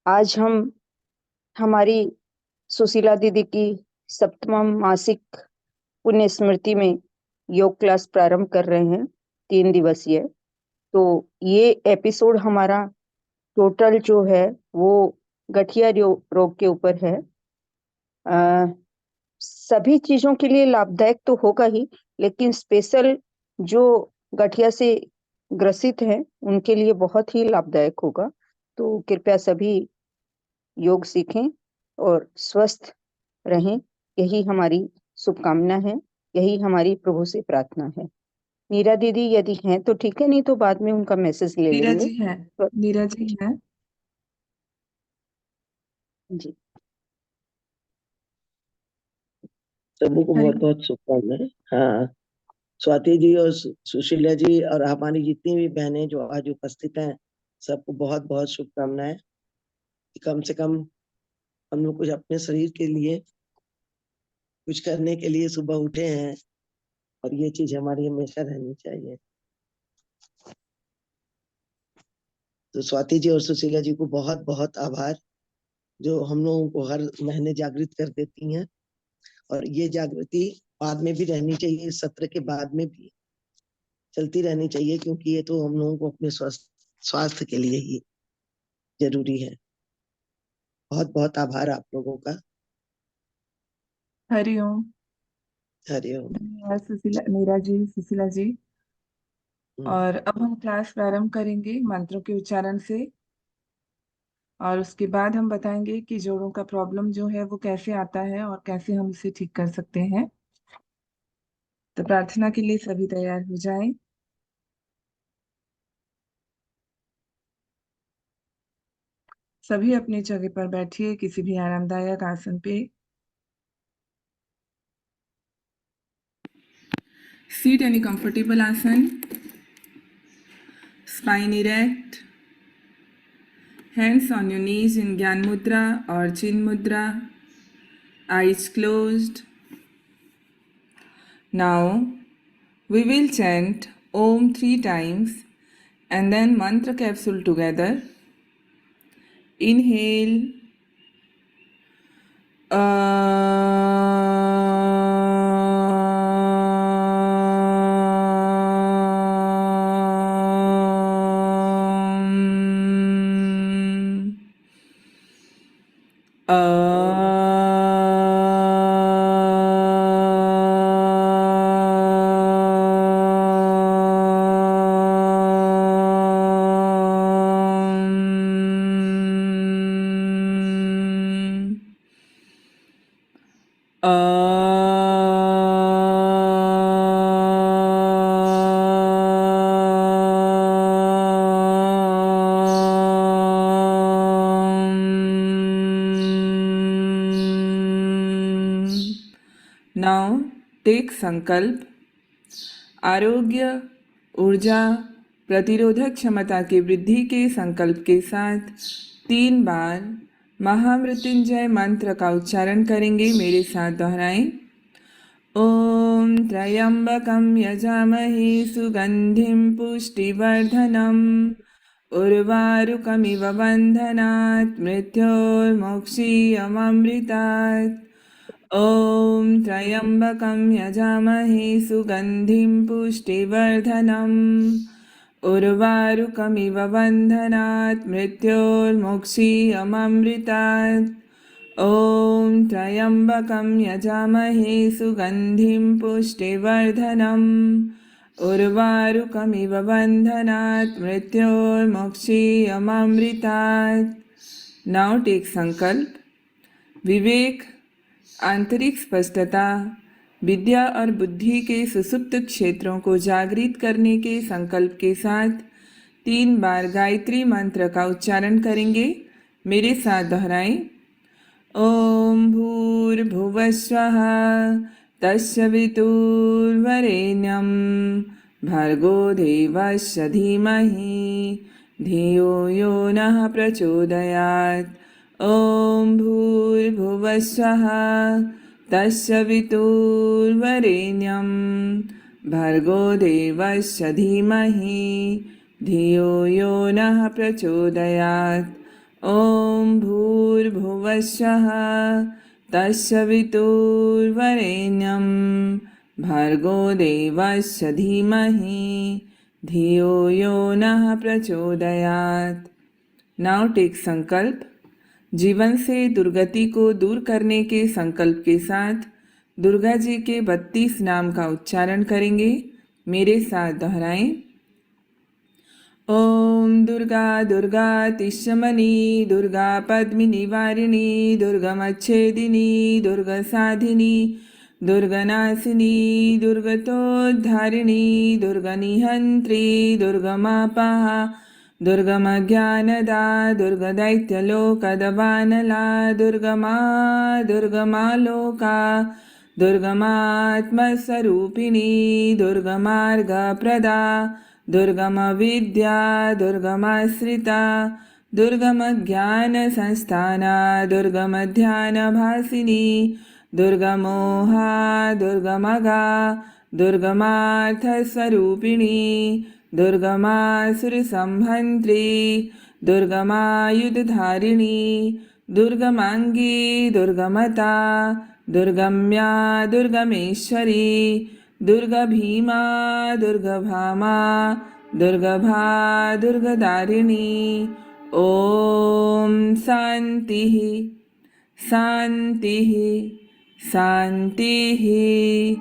आज हम हमारी सुशीला दीदी की 7वां मासिक पुण्य स्मृति में योग क्लास प्रारंभ कर रहे हैं, 3 दिवसीय। तो ये एपिसोड हमारा टोटल जो है वो गठिया रोग के ऊपर है। आ, सभी चीजों के लिए लाभदायक तो होगा ही, लेकिन स्पेशल जो गठिया से ग्रसित हैं उनके लिए बहुत ही लाभदायक होगा। तो कृपया सभी योग सीखें और स्वस्थ रहें। यही हमारी शुभकामना है, यही हमारी प्रभु से प्रार्थना है। नीरा दीदी यदि हैं तो ठीक है, नहीं तो बाद में उनका मैसेज ले नीरज लेंगे। जी है। तो नीरज जी है। जी, सभी को बहुत हरिओम। बहुत शुभकामनाएं। हाँ, स्वाति जी और सुशीला जी और हमारी जितनी भी बहनें जो आज उपस्थित हैं, सबको बहुत बहुत शुभकामनाएं। कम से कम हम लोग कुछ अपने शरीर के लिए कुछ करने के लिए सुबह उठे हैं, और ये चीज हमारी हमेशा रहनी चाहिए। तो स्वाति जी और सुशीला जी को बहुत बहुत आभार, जो हम लोगों को हर महीने जागृत कर देती हैं। और ये जागृति बाद में भी रहनी चाहिए, इस सत्र के बाद में भी चलती रहनी चाहिए, क्योंकि ये तो हम लोगों को अपने स्वास्थ्य के लिए ही जरूरी है। बहुत बहुत आभार आप लोगों का। हरिओम। हरिओम। धन्यवाद सुशीला, नीरज जी, सुशीला जी। और अब हम क्लास प्रारंभ करेंगे मंत्रों के उच्चारण से, और उसके बाद हम बताएंगे कि जोड़ों का प्रॉब्लम जो है वो कैसे आता है और कैसे हम इसे ठीक कर सकते हैं। तो प्रार्थना के लिए सभी तैयार हो जाएं। सभी अपनी जगह पर बैठिए, किसी भी आरामदायक आसन पे। Sit any comfortable asan, spine erect, hands on your knees in Gyan Mudra or Chin Mudra, eyes closed. Now we will chant Om 3 times and then mantra capsule together. Inhale. Now take संकल्प। आरोग्य, ऊर्जा, प्रतिरोधक क्षमता की वृद्धि के संकल्प के साथ 3 बार महामृत्युंजय मंत्र का उच्चारण करेंगे। मेरे साथ दोहराएं। ओम त्र्यंबकं यजामहे सुगंधिं पुष्टिवर्धनम् उर्वारुकमिव बन्धनात् मृत्योर्मोक्षीयमामृतात्। ॐ त्र्यंबकं यजामहे सुगंधिं पुष्टिवर्धनम् उर्वारुकमिव बन्धनात् मृत्योर्मोक्षीयमामृतात्। ॐ त्र्यंबकं यजामहे सुगंधिं पुष्टिवर्धनम् उर्वारुकमिव बन्धनात् मृत्योर्मोक्षीयमामृतात्। नाउ टेक संकल्प। विवेक, आंतरिक स्पष्टता, विद्या और बुद्धि के सुसुप्त क्षेत्रों को जागृत करने के संकल्प के साथ 3 बार गायत्री मंत्र का उच्चारण करेंगे। मेरे साथ दोहराएं। ओम भूर्भुवस्वः तस्य वितुर्वरेण्यं भर्गो देवस्य धीमहि धियो यो नः प्रचोदयात्। ओम भूर्भुवस्वः तस्य वितुर्वरेण्यं भर्गो देवस्य धीमहि धियो यो नः प्रचोदयात्। ॐ भूर्भुवस्सुः तत्सवितुर्वरेण्यं भर्गो देवस्य धीमहि धियो यो नः प्रचोदयात्। नाउ टेक संकल्प। जीवन से दुर्गति को दूर करने के संकल्प के साथ दुर्गा जी के 32 नाम का उच्चारण करेंगे। मेरे साथ दोहराएं। ओम दुर्गा दुर्गा तिष्ठमणि दुर्गा पद्मिनी वारिणी दुर्गमच्छेदिनी दुर्गा साधिनी दुर्गनाशिनी दुर्गतोद्धारिणी दुर्गनिहंत्री दुर्गमापहा दुर्गमज्ञानदा दुर्गदैत्यलोकदवानला दुर्गमा दुर्गमालोका दुर्गमात्मस्वरूपिणी दुर्गमार्गप्रदा दुर्गमविद्या दुर्गमाश्रिता दुर्गमज्ञानसंस्थाना दुर्गमध्यानभासिनी दुर्गमोहा दुर्गमगा दुर्गमार्थस्वरूपिणी दुर्गमासुरसंहन्त्री दुर्गमायुधधारिणी दुर्गमांगी दुर्गमता दुर्गम्या दुर्गमेश्वरी दुर्गभीमा दुर्गभामा दुर्गभा दुर्गदारिणी। ओम शांति शांति शांति।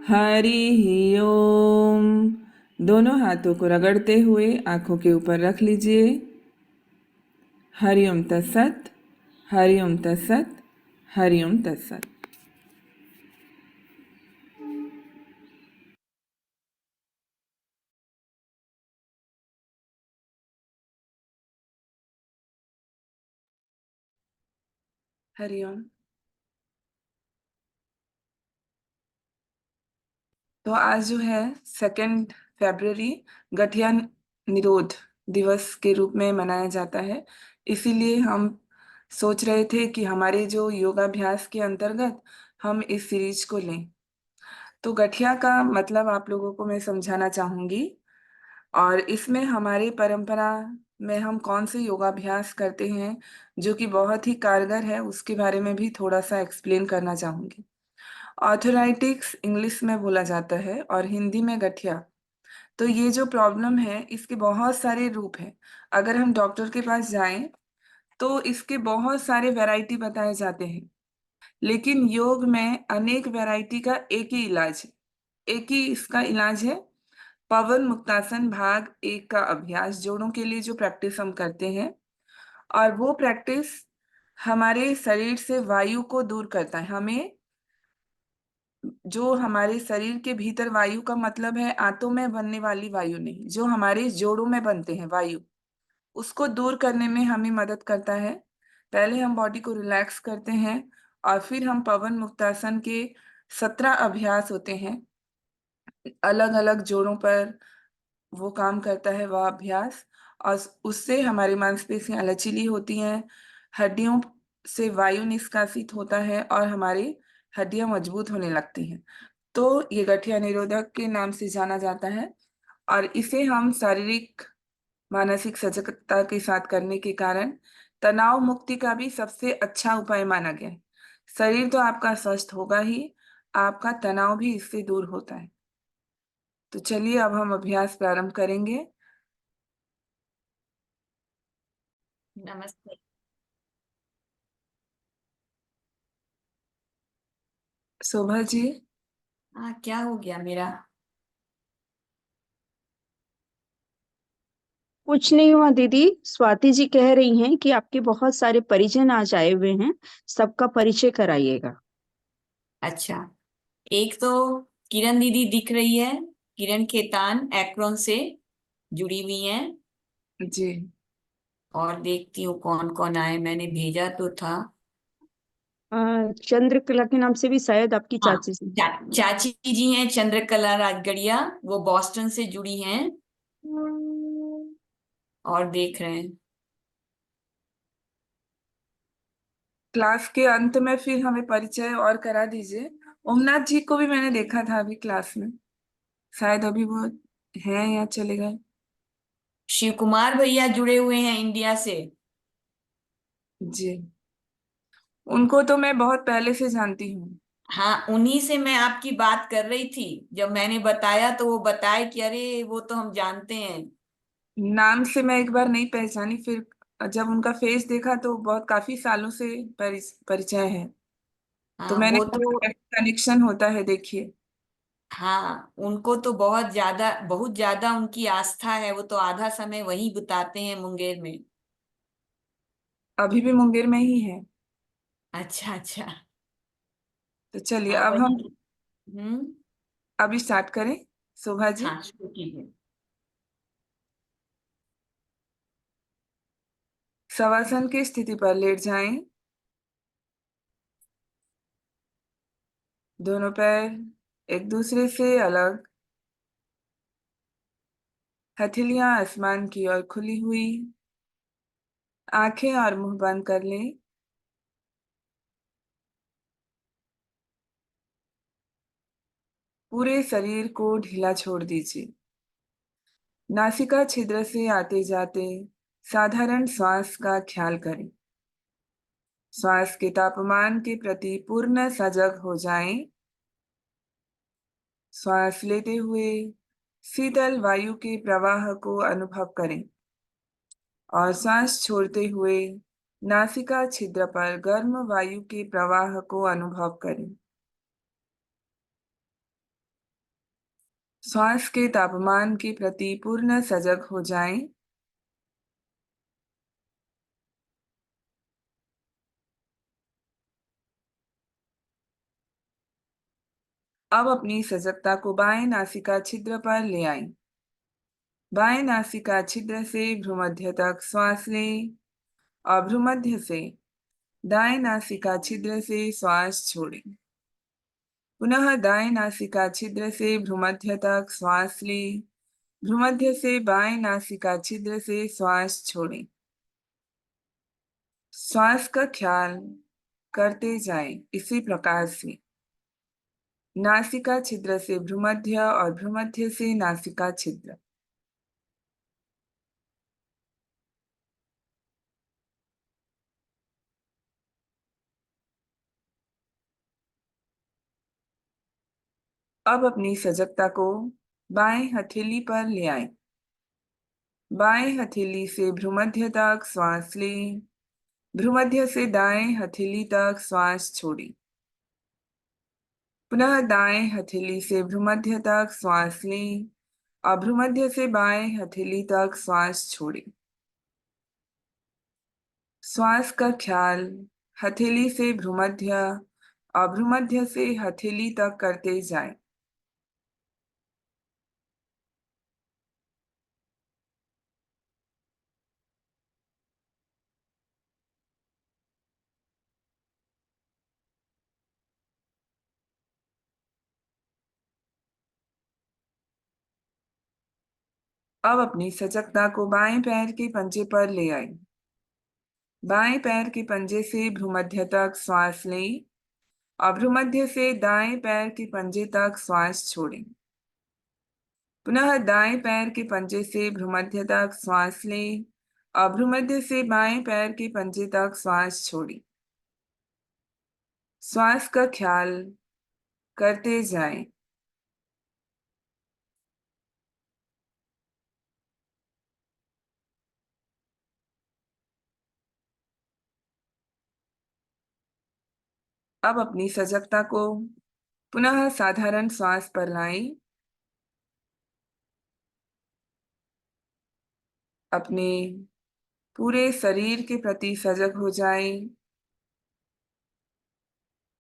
हरि ओम। दोनों हाथों को रगड़ते हुए आंखों के ऊपर रख लीजिए। हरिओम तत्सत, हरिओम तत्सत, हरिओम तत्सत। हरिओम। तो आज जो है 2 फरवरी गठिया निरोध दिवस के रूप में मनाया जाता है। इसीलिए हम सोच रहे थे कि हमारे जो योगाभ्यास के अंतर्गत हम इस सीरीज को लें। तो गठिया का मतलब आप लोगों को मैं समझाना चाहूंगी, और इसमें हमारी परंपरा में हम कौन से योगाभ्यास करते हैं जो कि बहुत ही कारगर है, उसके बारे में भी थोड़ा सा एक्सप्लेन करना चाहूंगी। आर्थराइटिक्स इंग्लिश में बोला जाता है और हिंदी में गठिया। तो ये जो प्रॉब्लम है इसके बहुत सारे रूप हैं। अगर हम डॉक्टर के पास जाएं तो इसके बहुत सारे वैरायटी बताए जाते हैं, लेकिन योग में अनेक वैरायटी का एक ही इलाज है। एक ही इसका इलाज है पवन मुक्तासन भाग 1 का अभ्यास, जोड़ों के लिए जो प्रैक्टिस हम करते हैं। और वो प्रैक्टिस हमारे शरीर से वायु को दूर करता है। हमें जो हमारे शरीर के भीतर वायु का मतलब है आंतों में बनने वाली वायु नहीं, जो हमारे जोड़ों में बनते हैं वायु, उसको दूर करने में हमें मदद करता है। पहले हम बॉडी को रिलैक्स करते हैं और फिर हम पवन मुक्तासन के 17 अभ्यास होते हैं, अलग अलग जोड़ों पर वो काम करता है वह अभ्यास। और उससे हमारी मांसपेशियां लचीली होती हैं, हड्डियों से वायु निष्कासित होता है और हमारी हड्डियां मजबूत होने लगती हैं। तो ये गठिया निरोधक के नाम से जाना जाता है, और इसे हम शारीरिक मानसिक सजगता के साथ करने के कारण तनाव मुक्ति का भी सबसे अच्छा उपाय माना गया है। शरीर तो आपका स्वस्थ होगा ही, आपका तनाव भी इससे दूर होता है। तो चलिए अब हम अभ्यास प्रारंभ करेंगे। नमस्ते। शोभा जी। हाँ, क्या हो गया मेरा? कुछ नहीं हुआ दीदी। स्वाति जी कह रही हैं कि आपके बहुत सारे परिजन आज आए हुए हैं, सबका परिचय कराइएगा। अच्छा, एक तो किरण दीदी दिख रही है। किरण खेतान एक्रोन से जुड़ी हुई हैं। जी। और देखती हूँ कौन कौन आए, मैंने भेजा तो था। चंद्रकला के नाम से भी शायद आपकी हाँ, चाची से। चाची जी हैं चंद्रकला राजगढ़िया, वो बॉस्टन से जुड़ी हैं और देख रहे हैं। क्लास के अंत में फिर हमें परिचय और करा दीजिए। ओमनाथ जी को भी मैंने देखा था अभी क्लास में, शायद अभी वो हैं या चले गए। शिव कुमार भैया जुड़े हुए हैं इंडिया से। जी, उनको तो मैं बहुत पहले से जानती हूँ। हाँ, उन्हीं से मैं आपकी बात कर रही थी। जब मैंने बताया तो वो बताए कि अरे वो तो हम जानते हैं। नाम से मैं एक बार नहीं पहचानी, फिर जब उनका फेस देखा तो बहुत काफी सालों से परिचय है। तो हाँ मैंने वो तो, कनेक्शन होता है, देखिए। हाँ उनको तो बहुत ज्यादा उनकी आस्था है। वो तो आधा समय वहीं बिताते हैं मुंगेर में। अभी भी मुंगेर में ही है। अच्छा अच्छा। तो चलिए हाँ अब हम वही। हम्म। अभी स्टार्ट करें, शोभा जी। हाँ शुरू कीजिए। शवासन की स्थिति पर लेट जाएं। दोनों पैर एक दूसरे से अलग, हथेलियां आसमान की ओर खुली हुई, आंखें और मुंह बंद कर लें। पूरे शरीर को ढीला छोड़ दीजिए। नासिका छिद्र से आते जाते साधारण श्वास का ख्याल करें। श्वास के तापमान के प्रति पूर्ण सजग हो जाएं। श्वास लेते हुए शीतल वायु के प्रवाह को अनुभव करें और सांस छोड़ते हुए नासिका छिद्र पर गर्म वायु के प्रवाह को अनुभव करें। श्वास के तापमान के प्रति पूर्ण सजग हो जाएं। अब अपनी सजगता को बाएं नासिका छिद्र पर ले आएं। बाएं नासिका छिद्र से भ्रूमध्य तक श्वास लें और भ्रूमध्य से दाएं नासिका छिद्र से श्वास छोड़ें। पुनः दाएं नासिका छिद्र से भ्रूमध्य तक श्वास लें। भ्रूमध्य से बाएं नासिका छिद्र से श्वास छोड़ें। श्वास का ख्याल करते जाएं इसी प्रकार से। नासिका छिद्र से भ्रूमध्य और भ्रूमध्य से नासिका छिद्र। अब अपनी सजगता को बाएं हथेली पर ले आएं। बाएं हथेली से भ्रूमध्य तक श्वास लें। भ्रूमध्य से दाएं हथेली तक श्वास छोड़ें। पुनः दाएं हथेली से भ्रूमध्य तक श्वास लें और भ्रूमध्य से बाएं हथेली तक श्वास छोड़ें। श्वास का ख्याल हथेली से भ्रूमध्य और भ्रूमध्य से हथेली तक करते जाएं। अब अपनी सजगता को बाएं पैर के पंजे पर ले आएं। बाएं पैर के पंजे से भ्रूमध्य तक श्वास लें और भ्रूमध्य से दाएं पैर के पंजे तक श्वास छोड़ें। पुनः दाएं पैर के पंजे से भ्रूमध्य तक श्वास लें और भ्रूमध्य से बाएं पैर के पंजे तक श्वास छोड़ें। श्वास का ख्याल करते जाएं। अब अपनी सजगता को पुनः साधारण श्वास पर लाएं। अपने पूरे शरीर के प्रति सजग हो जाएं।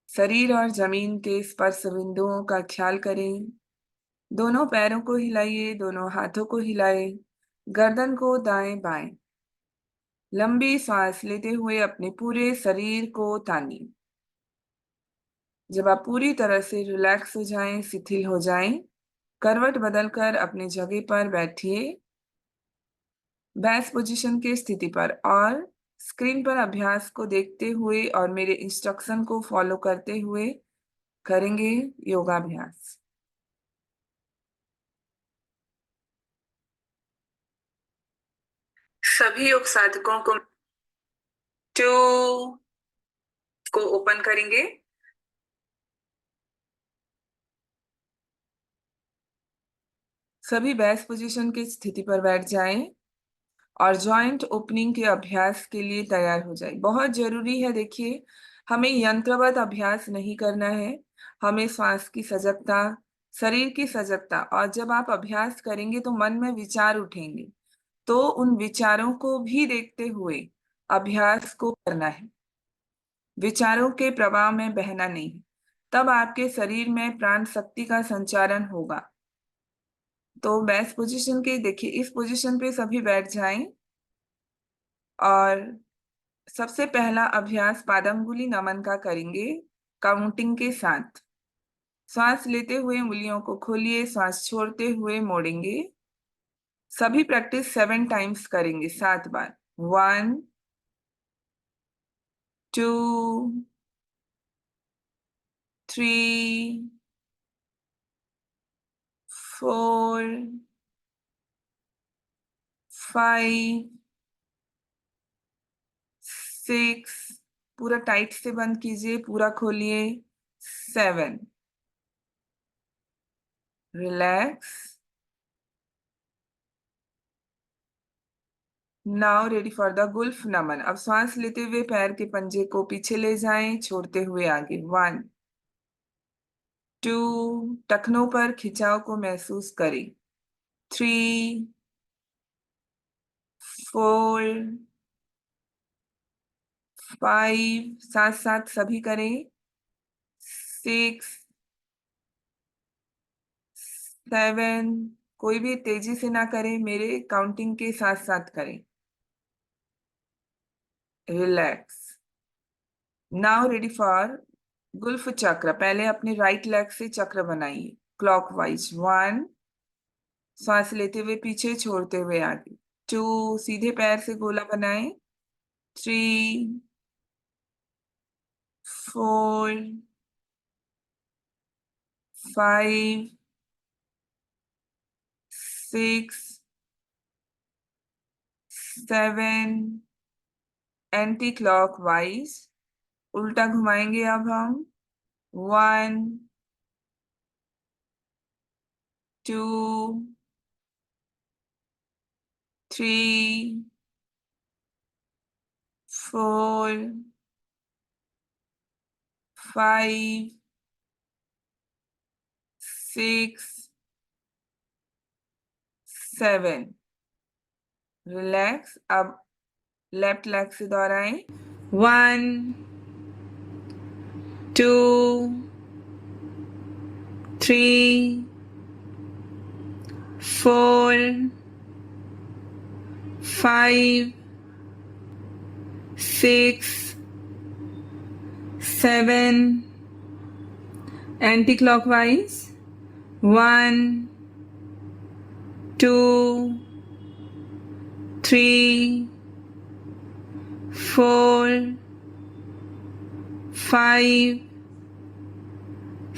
शरीर और जमीन के स्पर्श बिंदुओं का ख्याल करें। दोनों पैरों को हिलाइए, दोनों हाथों को हिलाएं, गर्दन को दाएं बाएं। लंबी सांस लेते हुए अपने पूरे शरीर को तानिए। जब आप पूरी तरह से रिलैक्स हो जाएं, शिथिल हो जाएं, करवट बदलकर अपनी जगह पर बैठिए, बैस पोजीशन की स्थिति पर, और स्क्रीन पर अभ्यास को देखते हुए और मेरे इंस्ट्रक्शन को फॉलो करते हुए करेंगे योगाभ्यास। सभी योग साधकों को 2 को ओपन करेंगे। सभी बेस्ट पोजीशन की स्थिति पर बैठ जाएं और जॉइंट ओपनिंग के अभ्यास के लिए तैयार हो जाए। बहुत जरूरी है, देखिए हमें यंत्रवत अभ्यास नहीं करना है, हमें श्वास की सजगता, शरीर की सजगता, और जब आप अभ्यास करेंगे तो मन में विचार उठेंगे, तो उन विचारों को भी देखते हुए अभ्यास को करना है। विचारों के प्रवाह में बहना नहीं, तब आपके शरीर में प्राण शक्ति का संचारण होगा। तो बेस्ट पोजीशन के देखिए, इस पोजीशन पे सभी बैठ जाएं और सबसे पहला अभ्यास पादंगुली नमन का करेंगे काउंटिंग के साथ। सांस लेते हुए उंगलियों को खोलिए, सांस छोड़ते हुए मोड़ेंगे। सभी प्रैक्टिस 7 टाइम्स करेंगे, 7 बार। 1 2 3 4 5 6, पूरा टाइट से बंद कीजिए, पूरा खोलिए। 7, relax. Now ready for the गुल्फ नमन। अब सांस लेते हुए पैर के पंजे को पीछे ले जाएं, छोड़ते हुए आगे। 1 2, टखनों पर खिंचाव को महसूस करें। 3 4 5, साथ साथ सभी करें। 6 7, कोई भी तेजी से ना करें, मेरे काउंटिंग के साथ साथ करें। Relax. Now ready for Gulf चक्र। पहले अपने राइट लेग से चक्र बनाइए क्लॉकवाइज। 1, सांस लेते हुए पीछे, छोड़ते हुए आगे। 2, सीधे पैर से गोला बनाएं। 3 4 5 6 7, एंटी क्लॉकवाइज। उल्टा घुमाएंगे अब हम। 1 2 3 4 5 6 7, रिलैक्स। अब लेफ्ट लेग से दोहराएं। 1 2 3 4 5 6 7, एंटी क्लॉकवाइज। 1 2 3 4 5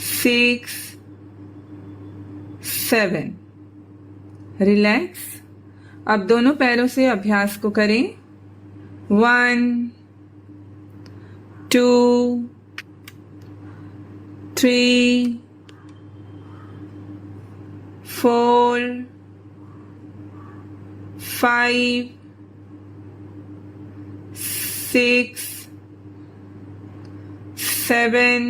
6 7, रिलैक्स। अब दोनों पैरों से अभ्यास को करें। 1 2 3 4 5 6 7,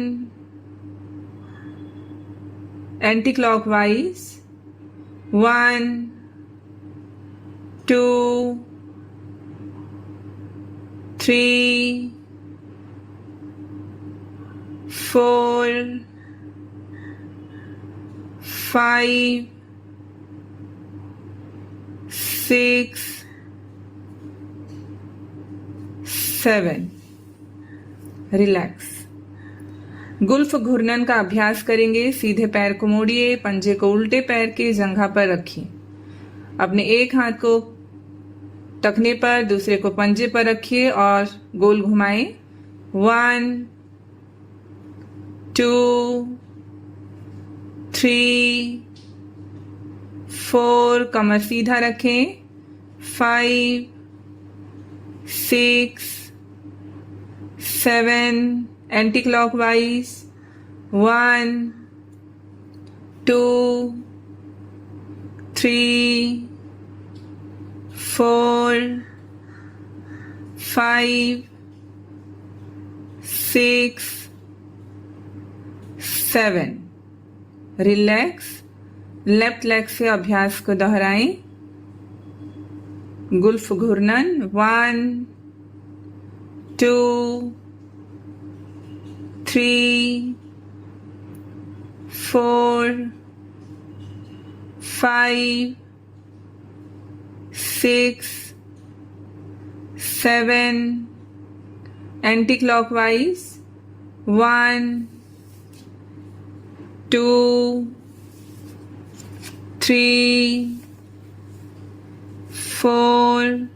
एंटी क्लॉकवाइज। 1 2 3 4 5 6 7, रिलैक्स। गुल्फ घूर्णन का अभ्यास करेंगे। सीधे पैर को मोड़िए, पंजे को उल्टे पैर के जंघा पर रखिए। अपने एक हाथ को टखने पर, दूसरे को पंजे पर रखिए और गोल घुमाएं। 1 2 3 4, कमर सीधा रखें। 5 6 7 anti-clockwise, 1 2 3 4 5 6 7। रिलैक्स। लेफ्ट लेग से अभ्यास को दोहराएं। गुल्फ घूर्णन 1 2 3 4 5 6 7। Anti clockwise 1 2 3 4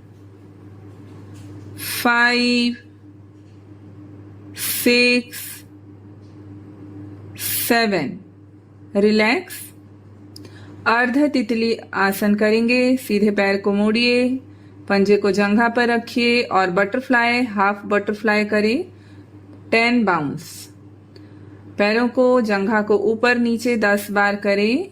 5 6 7। रिलैक्स। अर्ध तितली आसन करेंगे। सीधे पैर को मोड़िए, पंजे को जंघा पर रखिए और बटरफ्लाई, हाफ बटरफ्लाई करें। 10 बाउंस। पैरों को, जंघा को ऊपर नीचे 10 बार करें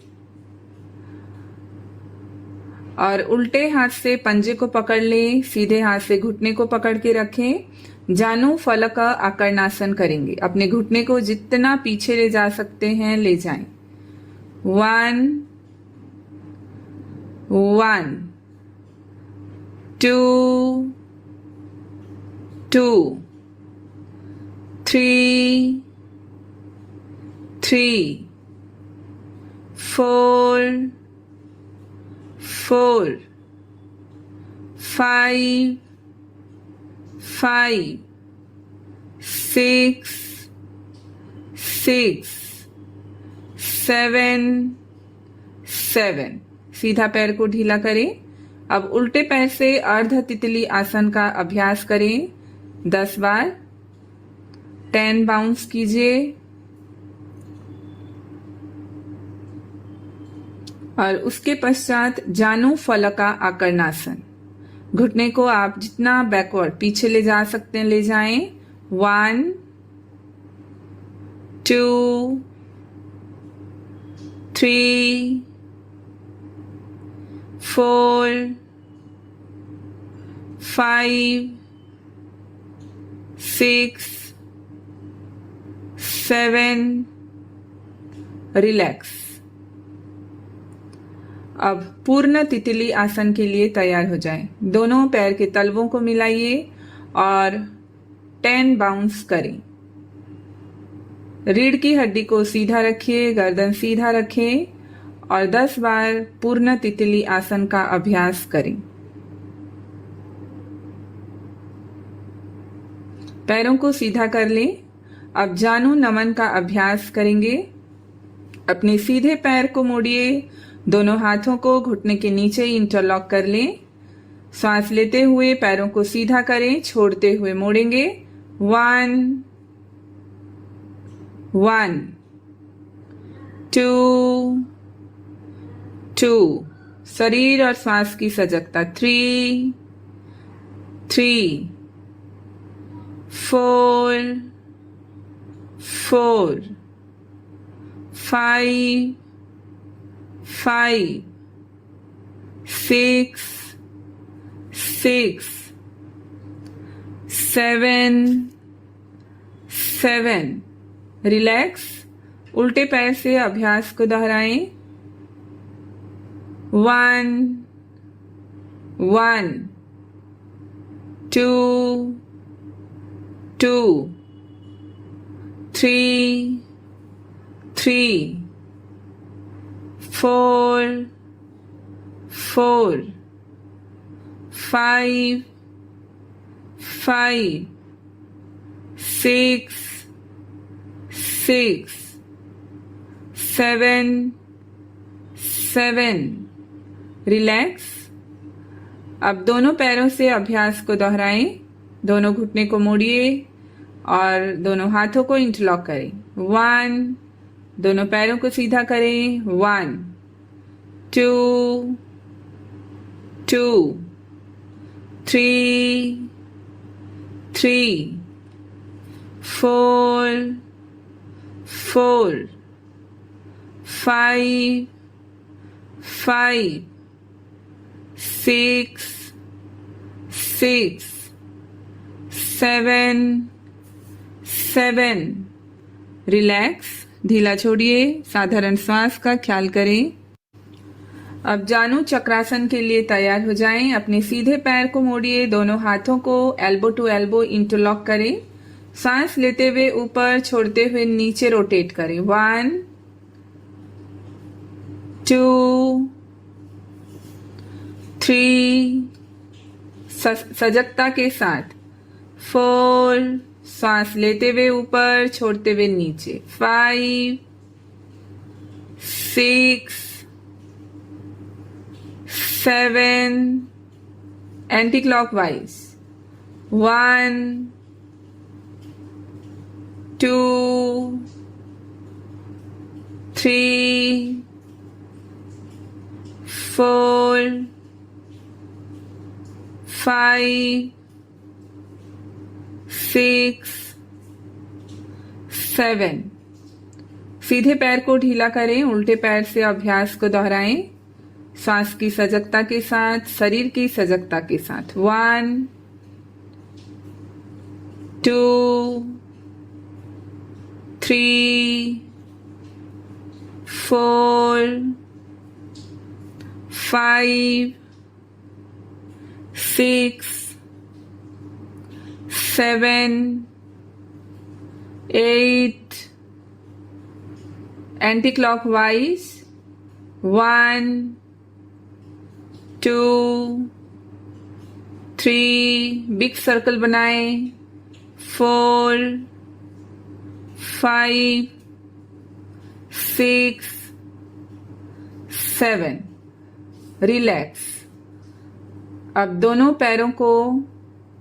और उल्टे हाथ से पंजे को पकड़ लें। सीधे हाथ से घुटने को पकड़ के रखें। जानु फलक आकर्णासन करेंगे। अपने घुटने को जितना पीछे ले जा सकते हैं ले जाएं। 1 1 2 2 3 3 4 4 5 5 6 6 7 7। सीधा पैर को ढीला करें। अब उल्टे पैर से अर्ध तितली आसन का अभ्यास करें 10 बार। 10 बाउंस कीजिए और उसके पश्चात जानु फलका आकर्णासन। घुटने को आप जितना बैकवर्ड पीछे ले जा सकते हैं ले जाएं। 1 2 3 4 5 6 7। रिलैक्स। अब पूर्ण तितली आसन के लिए तैयार हो जाएं। दोनों पैर के तलवों को मिलाइए और 10 बाउंस करें। रीढ़ की हड्डी को सीधा रखिए, गर्दन सीधा रखें और 10 बार पूर्ण तितली आसन का अभ्यास करें। पैरों को सीधा कर लें। अब जानु नमन का अभ्यास करेंगे। अपने सीधे पैर को मोड़िए, दोनों हाथों को घुटने के नीचे इंटरलॉक कर लें। सांस लेते हुए पैरों को सीधा करें, छोड़ते हुए मोड़ेंगे। 1 1 2 2। शरीर और श्वास की सजगता 3 3 4 4 5 5 6 6 7 7। रिलैक्स। उल्टे पैर से अभ्यास को दोहराएं। 1 1 2 2 3 3 4 4 5 5 6 6 7 7। रिलैक्स। अब दोनों पैरों से अभ्यास को दोहराएं। दोनों घुटने को मोड़िए और दोनों हाथों को इंटरलॉक करें। 1। दोनों पैरों को सीधा करें। 1 2 2 3 3 4 4 5 5 6 6 7 7 रिलैक्स, ढीला छोड़िए, साधारण श्वास का ख्याल करें। अब जानु चक्रासन के लिए तैयार हो जाएं। अपने सीधे पैर को मोड़िए, दोनों हाथों को एल्बो टू एल्बो इंटरलॉक करें। सांस लेते हुए ऊपर, छोड़ते हुए नीचे रोटेट करें। 1 2 3 सजगता के साथ। 4 सांस लेते हुए ऊपर, छोड़ते हुए नीचे। 5 6 7 एंटी क्लॉकवाइज। 1 2 3 4 5 6 7 सीधे पैर को ढीला करें, उल्टे पैर से अभ्यास को दोहराएं। सांस की सजगता के साथ, शरीर की सजगता के साथ। 1 2 3 4 5 6 7 8 एंटी क्लॉकवाइज। 1 2 3 बिग सर्कल बनाएं। 4 5 6 7 रिलैक्स। अब दोनों पैरों को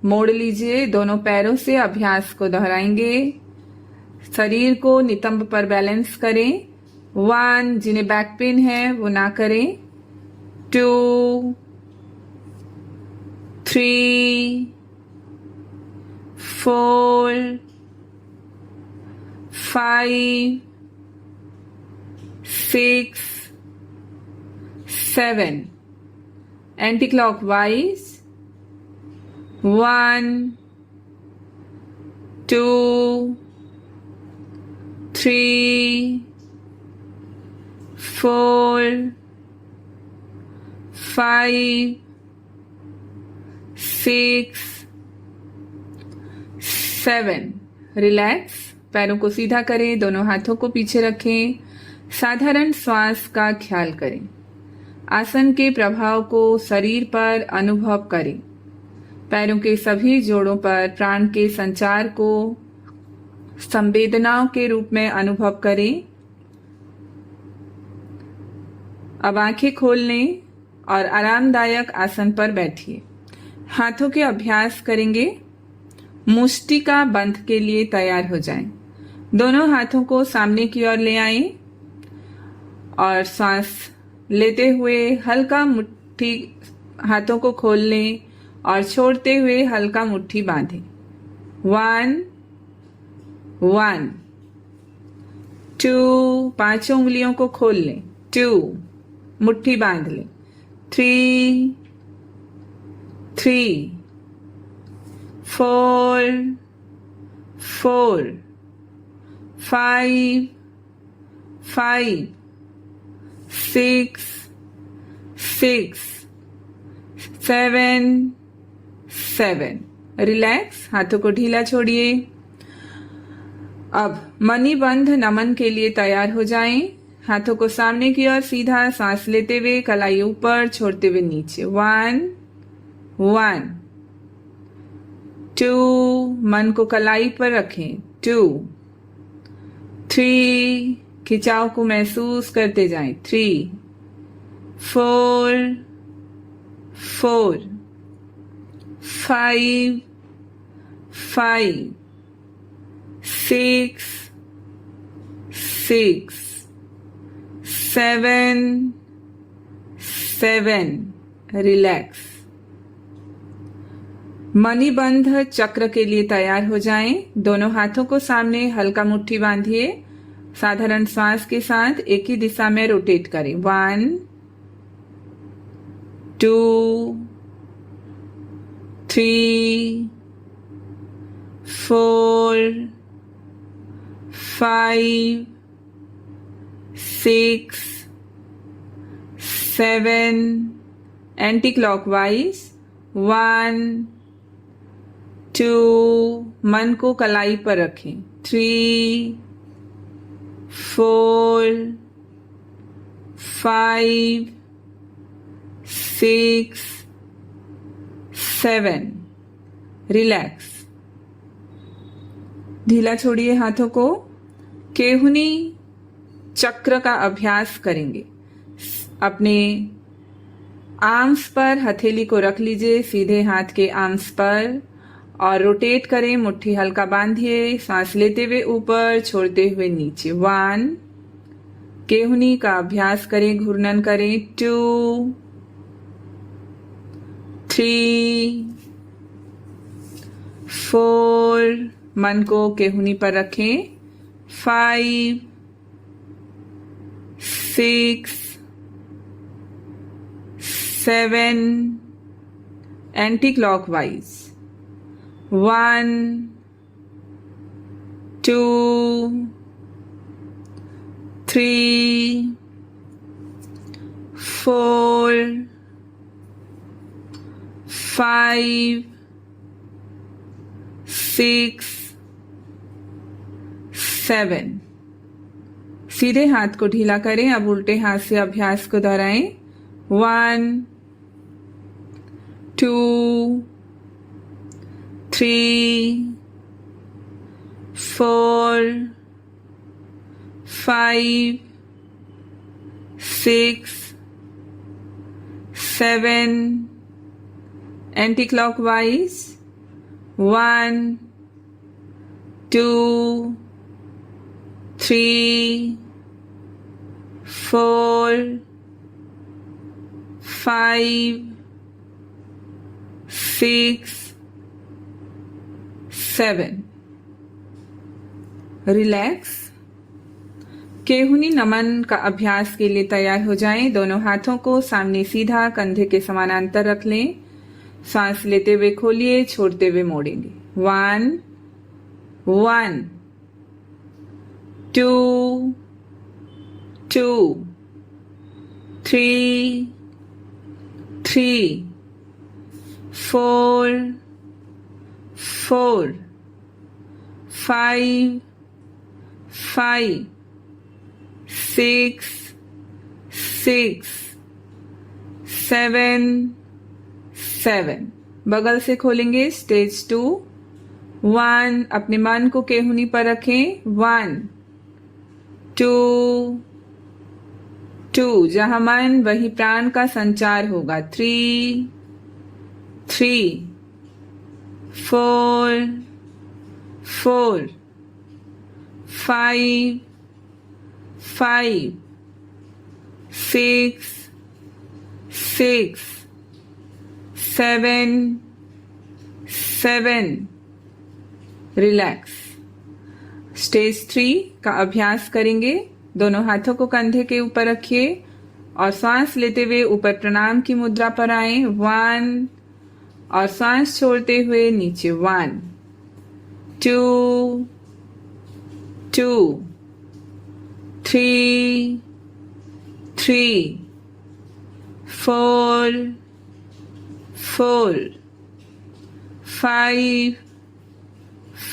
मोड़ लीजिए, दोनों पैरों से अभ्यास को दोहराएंगे। शरीर को नितंब पर बैलेंस करें। 1 जिन्हें बैक पेन है वो ना करें। 2 3 4 5 6 7 एंटी क्लॉकवाइज। 1 2 3 4 5 6 7 रिलैक्स। पैरों को सीधा करें, दोनों हाथों को पीछे रखें। साधारण श्वास का ख्याल करें। आसन के प्रभाव को शरीर पर अनुभव करें। पैरों के सभी जोड़ों पर प्राण के संचार को संवेदनाओं के रूप में अनुभव करें। अब आंखें खोल लें और आरामदायक आसन पर बैठिए। हाथों के अभ्यास करेंगे। मुष्टिका बंध के लिए तैयार हो जाएं। दोनों हाथों को सामने की ओर ले आएं और सांस लेते हुए हल्का मुट्ठी हाथों को खोल लें और छोड़ते हुए हल्का मुट्ठी बांधें। 1 1 2 पांचों उंगलियों को खोल लें। 2 मुट्ठी बांध लें। 3 3 4 4 5 5 6 6 7 7 रिलैक्स। हाथों को ढीला छोड़िए। अब मणिबंध नमन के लिए तैयार हो जाएं। हाथों को सामने की ओर सीधा, सांस लेते हुए कलाई ऊपर, छोड़ते हुए नीचे। 1 1 2 मन को कलाई पर रखें। 2 3 खिंचाव को महसूस करते जाएं। 3 4 4 5 5 6 6 7 7 रिलैक्स। मणिबंध चक्र के लिए तैयार हो जाएं। दोनों हाथों को सामने हल्का मुट्ठी बांधिए। साधारण श्वास के साथ एक ही दिशा में रोटेट करें। 1 2 3 4 5 6 7 एंटी क्लॉकवाइज। 1 2 मन को कलाई पर रखें। 3 4 5 6 7 रिलैक्स। ढीला छोड़िए हाथों को। केहुनी चक्र का अभ्यास करेंगे। अपने आर्म्स पर हथेली को रख लीजिए, सीधे हाथ के आर्म्स पर, और रोटेट करें। मुट्ठी हल्का बांधिए। सांस लेते हुए ऊपर, छोड़ते हुए नीचे। 1 केहुनी का अभ्यास करें, घूर्णन करें। 2 3 4 मन को केहुनी पर रखें। 5 6 7 एंटी क्लॉकवाइज। 1 2 3 4 5 6 7। सीधे हाथ को ढीला करें। अब उल्टे हाथ से अभ्यास को दोहराएं। 1 2 3 4 5 6 7 एंटी क्लॉकवाइज। 1 2 3 4 5 6 7 रिलैक्स। केहुनी नमन का अभ्यास के लिए तैयार हो जाएं। दोनों हाथों को सामने सीधा कंधे के समानांतर रख लें। सांस लेते हुए खोलिए, छोड़ते हुए मोड़ेंगे। 1 1 2 2 3 3 4 4 5 5 6 6 7 7। बगल से खोलेंगे। स्टेज 2। 1 अपने मन को केहुनी पर रखें। 1 2 2 जहां मन वही प्राण का संचार होगा। 3 3 4 4 5 5 6 6 7 7 रिलैक्स। स्टेज 3 का अभ्यास करेंगे। दोनों हाथों को कंधे के ऊपर रखिए और सांस लेते हुए ऊपर प्रणाम की मुद्रा पर आए। 1 और सांस छोड़ते हुए नीचे। 1 2 2 3 3 4 4 5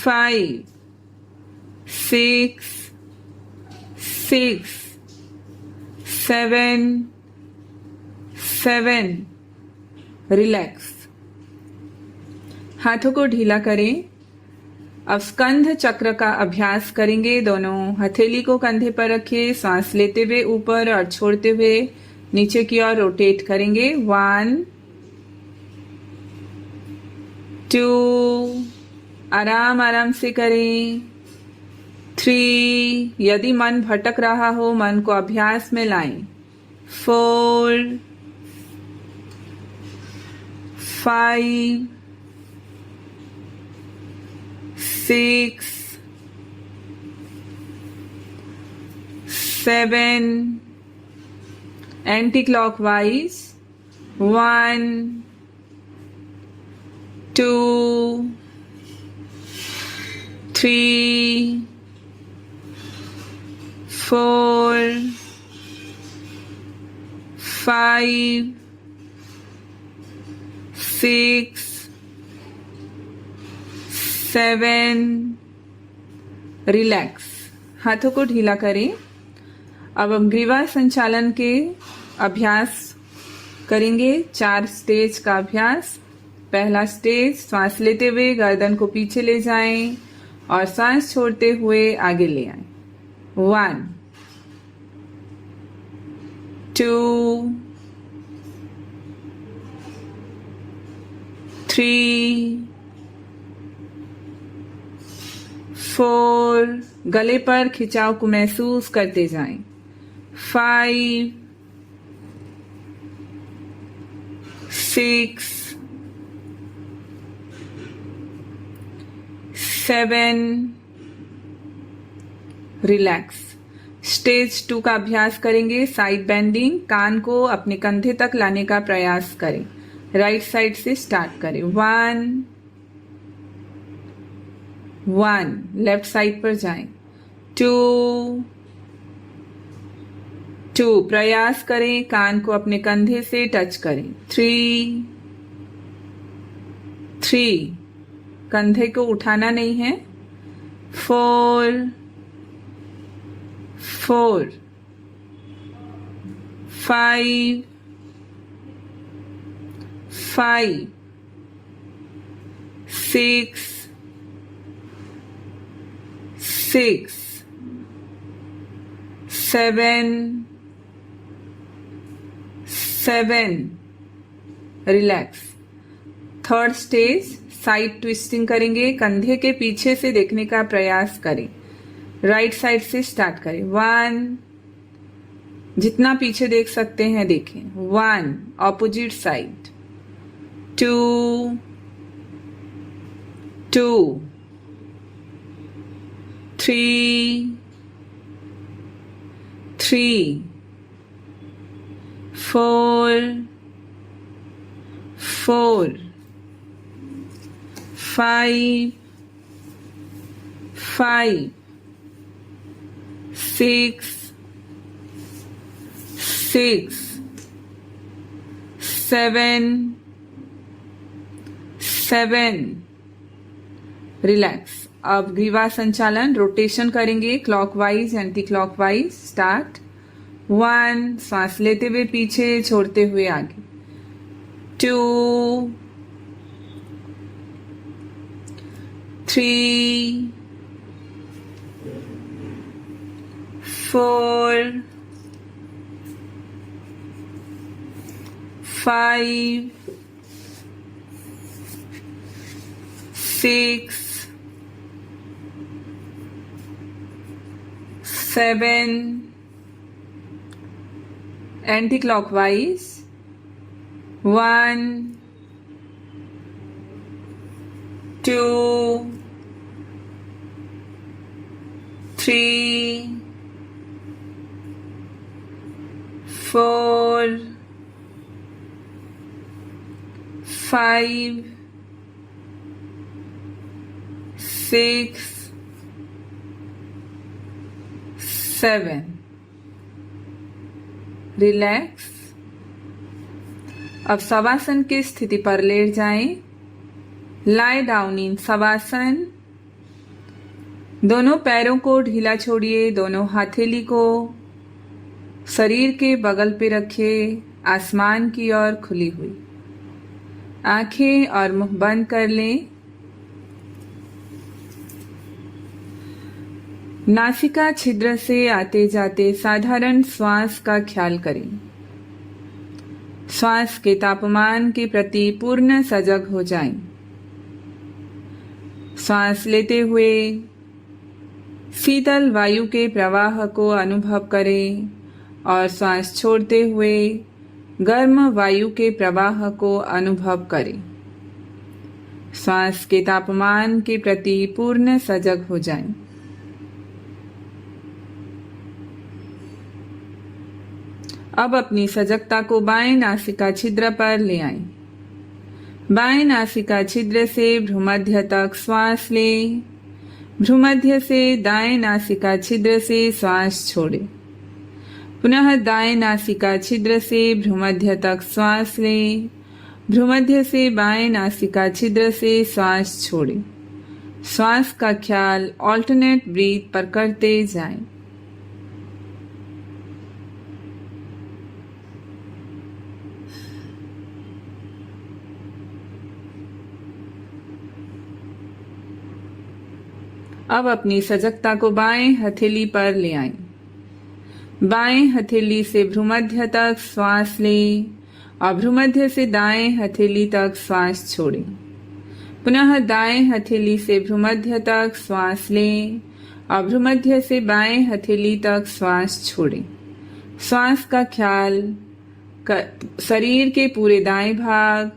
5 6 6 7 7 रिलैक्स। हाथों को ढीला करें। अब स्कंध चक्र का अभ्यास करेंगे। दोनों हथेली को कंधे पर रखिए। सांस लेते हुए ऊपर और छोड़ते हुए नीचे की ओर रोटेट करेंगे। 1 2 आराम आराम से करें। 3 यदि मन भटक रहा हो, मन को अभ्यास में लाएं। 4 5 6, 7, anti-clockwise, 1, 2, 3, 4, 5, 6, 7, रिलैक्स। हाथों को ढीला करें। अब हम ग्रीवा संचालन के अभ्यास करेंगे। 4 स्टेज का अभ्यास। पहला स्टेज, सांस लेते हुए गर्दन को पीछे ले जाएं और सांस छोड़ते हुए आगे ले आएं। 1, 2, 3, 4, गले पर खिंचाव को महसूस करते जाएं। 5, 6, 7, रिलैक्स। स्टेज 2 का अभ्यास करेंगे। साइड बेंडिंग, कान को अपने कंधे तक लाने का प्रयास करें। राइट साइड से स्टार्ट करें। 1, 1, लेफ्ट साइड पर जाएं। 2, 2, प्रयास करें कान को अपने कंधे से टच करें। 3, 3, कंधे को उठाना नहीं है। 4, 4, 5, 5, 6, 6, 7, 7, relax. Third stage, side twisting करेंगे। कंधे के पीछे से देखने का प्रयास करें। राइट साइड से स्टार्ट करें। 1, जितना पीछे देख सकते हैं देखें। 1, ऑपोजिट साइड। 2, 2, 3, 3, 4, 4, 5, 5, 6, 6, 7, 7, रिलैक्स। अब ग्रीवा संचालन रोटेशन करेंगे, क्लॉकवाइज एंटी क्लॉकवाइज। स्टार्ट। 1, सांस लेते हुए पीछे, छोड़ते हुए आगे। 2, 3, 4, 5, 6, 7, anti-clockwise. 1, 2, 3, 4, 5, 6, 7, रिलैक्स। अब शवासन की स्थिति पर लेट जाएं। Lie down in shavasana. दोनों पैरों को ढीला छोड़िए। दोनों हथेली को शरीर के बगल पे रखिए, आसमान की ओर खुली हुई। आंखें और मुंह बंद कर लें। नासिका छिद्र से आते जाते साधारण श्वास का ख्याल करें। श्वास के तापमान के प्रति पूर्ण सजग हो जाएं। श्वास लेते हुए शीतल वायु के प्रवाह को अनुभव करें और श्वास छोड़ते हुए गर्म वायु के प्रवाह को अनुभव करें। श्वास के तापमान के प्रति पूर्ण सजग हो जाएं। अब अपनी सजगता को बाएं नासिका छिद्र पर ले आएं। बाएं नासिका छिद्र से भ्रूमध्य तक श्वास लें। भ्रूमध्य से दाएं नासिका छिद्र से श्वास छोड़ें। पुनः दाएं नासिका छिद्र से भ्रूमध्य तक श्वास लें। भ्रूमध्य से बाएं नासिका छिद्र से श्वास छोड़ें। श्वास का ख्याल ऑल्टरनेट ब्रीथ पर करते जाएं। अब अपनी सजगता को बाएं हथेली पर ले आएं। बाएं हथेली से भ्रूमध्य तक श्वास लें और भ्रूमध्य से दाएं हथेली तक श्वास छोड़ें। पुनः दाएं हथेली से भ्रूमध्य तक श्वास लें और भ्रूमध्य से बाएं हथेली तक श्वास छोड़ें। श्वास का ख्याल शरीर के पूरे दाएं भाग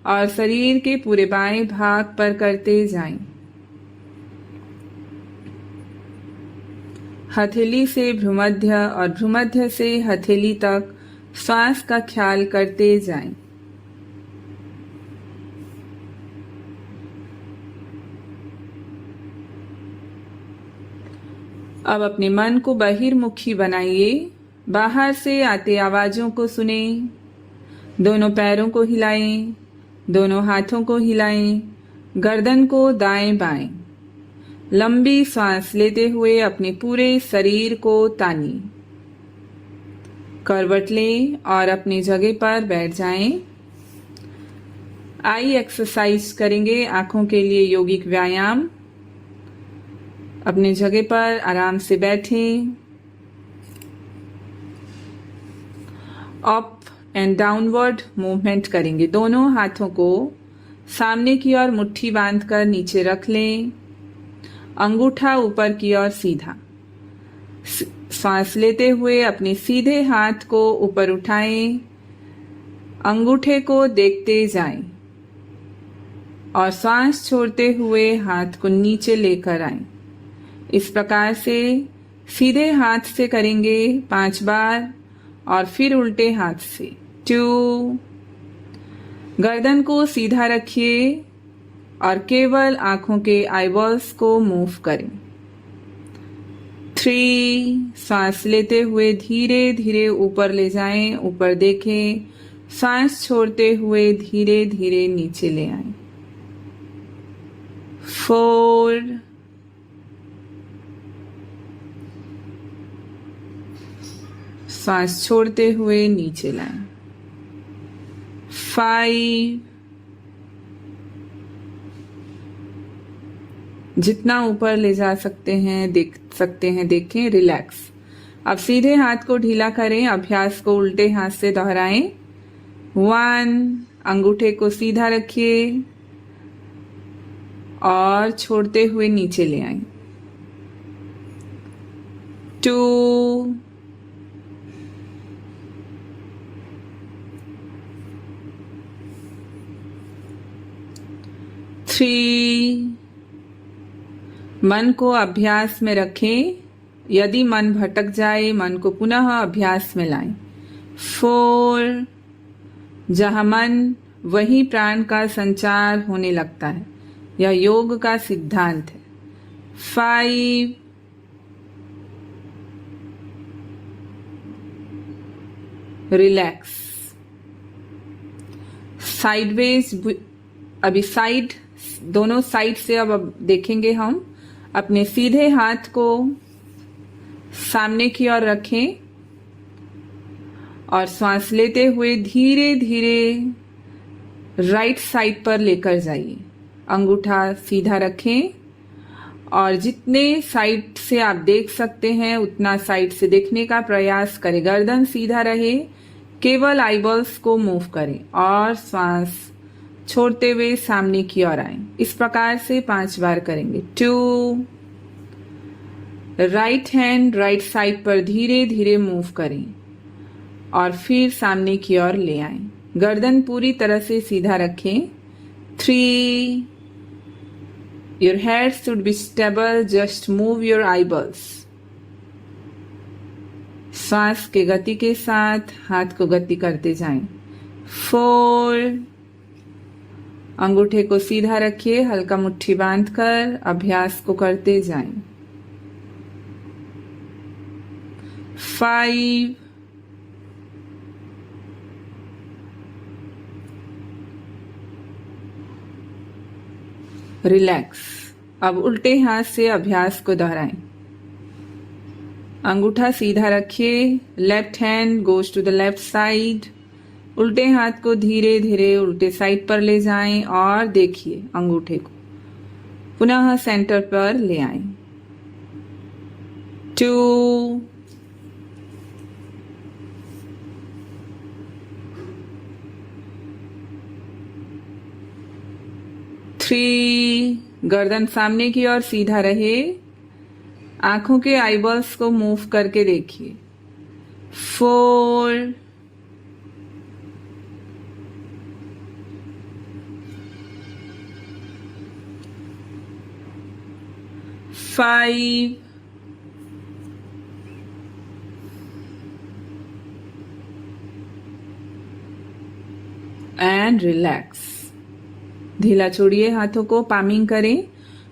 और शरीर के पूरे बाएं भाग पर करते जाएं। हथेली से भ्रूमध्य और भ्रूमध्य से हथेली तक श्वास का ख्याल करते जाएं। अब अपने मन को बहिर्मुखी बनाइए। बाहर से आते आवाजों को सुने। दोनों पैरों को हिलाएं। दोनों हाथों को हिलाएं। गर्दन को दाएं बाएं। लंबी सांस लेते हुए अपने पूरे शरीर को तानिए। करवट लें और अपनी जगह पर बैठ जाएं। आई एक्सरसाइज करेंगे, आंखों के लिए योगिक व्यायाम। अपने जगह पर आराम से बैठें। अप एंड डाउनवर्ड मूवमेंट करेंगे। दोनों हाथों को सामने की ओर मुट्ठी बांधकर नीचे रख लें। अंगूठा ऊपर की ओर सीधा। सांस लेते हुए अपने सीधे हाथ को ऊपर उठाएं। अंगूठे को देखते जाएं और सांस छोड़ते हुए हाथ को नीचे लेकर आएं। इस प्रकार से सीधे हाथ से करेंगे 5 बार और फिर उल्टे हाथ से 2। गर्दन को सीधा रखिए और केवल आंखों के आईबॉल्स को मूव करें। 3। सांस लेते हुए धीरे धीरे ऊपर ले जाएं, ऊपर देखें। सांस छोड़ते हुए धीरे धीरे नीचे ले आएं। 4। सांस छोड़ते हुए नीचे लाएं। 5। जितना ऊपर ले जा सकते हैं देखें। रिलैक्स। अब सीधे हाथ को ढीला करें। अभ्यास को उल्टे हाथ से दोहराएं। 1। अंगूठे को सीधा रखिए और छोड़ते हुए नीचे ले आएं। 2। 3। मन को अभ्यास में रखें। यदि मन भटक जाए, मन को पुनः अभ्यास में लाएं। 4। जहां मन वही प्राण का संचार होने लगता है। यह योग का सिद्धांत है। 5। रिलैक्स। साइडवेज। अभी दोनों साइड से अब देखेंगे हम। अपने सीधे हाथ को सामने की ओर रखें और सांस लेते हुए धीरे धीरे राइट साइड पर लेकर जाइए। अंगूठा सीधा रखें और जितने साइड से आप देख सकते हैं उतना साइड से देखने का प्रयास करें। गर्दन सीधा रहे, केवल आईबॉल्स को मूव करें और सांस छोड़ते हुए सामने की ओर आएं। इस प्रकार से 5 बार करेंगे। 2। राइट हैंड राइट साइड पर धीरे धीरे मूव करें और फिर सामने की ओर ले आएं। गर्दन पूरी तरह से सीधा रखें। 3। Your head should be stable, just move your eyeballs. श्वास के गति के साथ हाथ को गति करते जाएं। 4, अंगूठे को सीधा रखिए, हल्का मुट्ठी बांधकर अभ्यास को करते जाएं। 5, रिलैक्स। अब उल्टे हाथ से अभ्यास को दोहराएं। अंगूठा सीधा रखिए, left hand goes to the left side. उल्टे हाथ को धीरे धीरे उल्टे साइड पर ले जाएं और देखिए अंगूठे को पुनः सेंटर पर ले आएं। 2, 3, गर्दन सामने की ओर सीधा रहे, आंखों के आईबॉल्स को मूव करके देखिए। 4, 5, एंड रिलैक्स। ढीला छोड़िए, हाथों को पामिंग करें।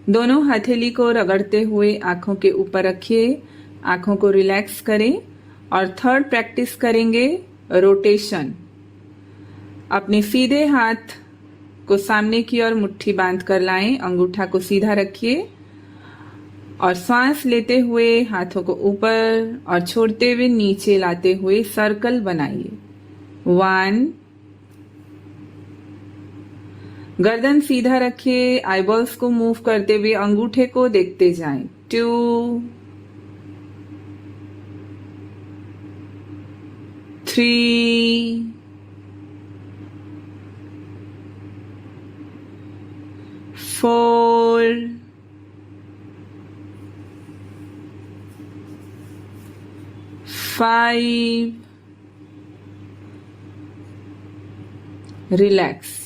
दोनों हथेली को रगड़ते हुए आंखों के ऊपर रखिए, आंखों को रिलैक्स करें। और थर्ड प्रैक्टिस करेंगे रोटेशन। अपने सीधे हाथ को सामने की ओर मुट्ठी बांध कर लाएं, अंगूठा को सीधा रखिए और सांस लेते हुए हाथों को ऊपर और छोड़ते हुए नीचे लाते हुए सर्कल बनाइए। 1, गर्दन सीधा रखिए, आईबॉल्स को मूव करते हुए अंगूठे को देखते जाएं। 2, 3, 4, 5, रिलैक्स।